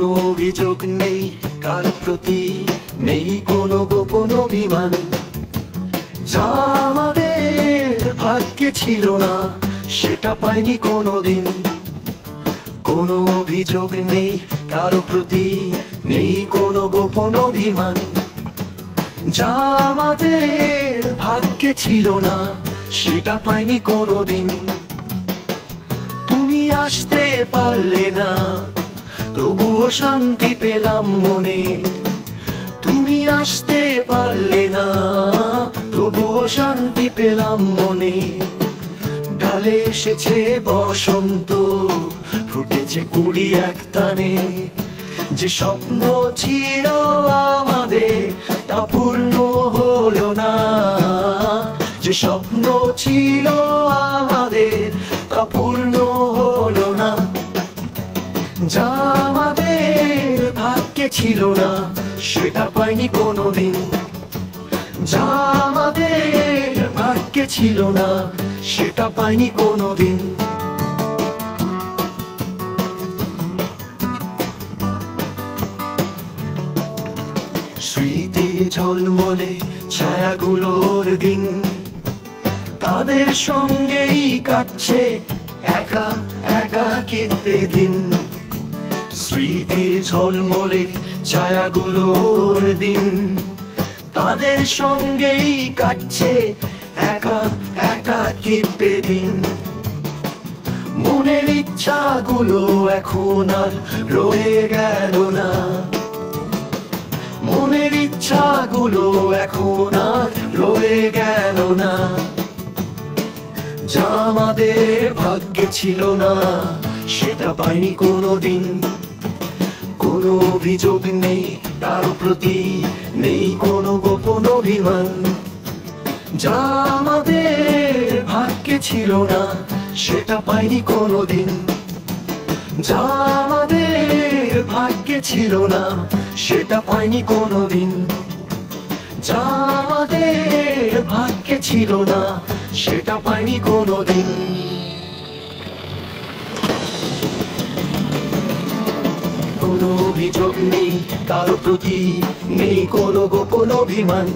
কোনো অভিযোগ নেই কার প্রতি, নেই কোনো গোপন অভিমান। যা আমাদের ভাগ্যে ছিল না সেটা পাইনি কোনোদিন। কোনো অভিযোগ নেই কারো প্রতি, নেই কোনো গোপন অভিমান। যা আমাদের ভাগ্যে ছিল না সেটা পাইনি কোনোদিন। তুমি আসতে পারলে না তবুও শান্তি পেলাম মনে। তুমি আসতে পারলে না তবুও শান্তি পেলাম মনে। ডালে এসেছে বসন্ত, ফুটেছে কুড়ি এক টানে। যে স্বপ্ন ছিল আমাদের তা পূর্ণ হলো না। যে স্বপ্ন ছিল আমাদের তা পূর্ণ হলো না। যা আমাদের ভাগ্যে ছিল না সেটা পাইনি কোনোদিন। যা আমাদের ভাগ্যে ছিল না সেটা পাইনি কোনোদিন। স্মৃতি ঝলমলে ছায়াগুলোর দিন, তাদের সঙ্গেই কাটছে একা একা কেটে দিন। স্মৃতি ঝলমলে ছায়াগুলোর দিন, তাদের সঙ্গেই কাটছে একা একা কেটে দিন। মনের ইচ্ছাগুলো এখন আর রয়ে গেল না। মনের ইচ্ছাগুলো এখন আর রয়ে গেল না। যা আমাদের ভাগ্যে ছিল না সেটা পাইনি কোনোদিন। কোনো অভিযোগ নেই তার প্রতি, নেই কোনো গোপন অভিমান। যা আমাদের ভাগ্যে ছিল না সেটা পাইনি কোনোদিন। যা আমাদের ভাগ্যে ছিল না সেটা পাইনি কোনোদিন। যা আমাদের ভাগ্যে ছিল না সেটা পাইনি কোনোদিন। কোনো অভিযোগ নেই কারো প্রতি, নেই কোনো গোপন অভিমান।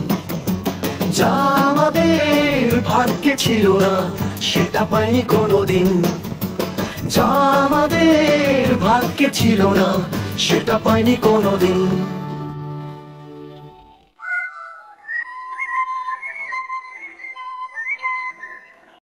যা আমাদের ভাগ্যে ছিল না সেটা পাইনি কোনোদিন। যা আমাদের ভাগ্যে ছিল না সেটা পাইনি কোনোদিন।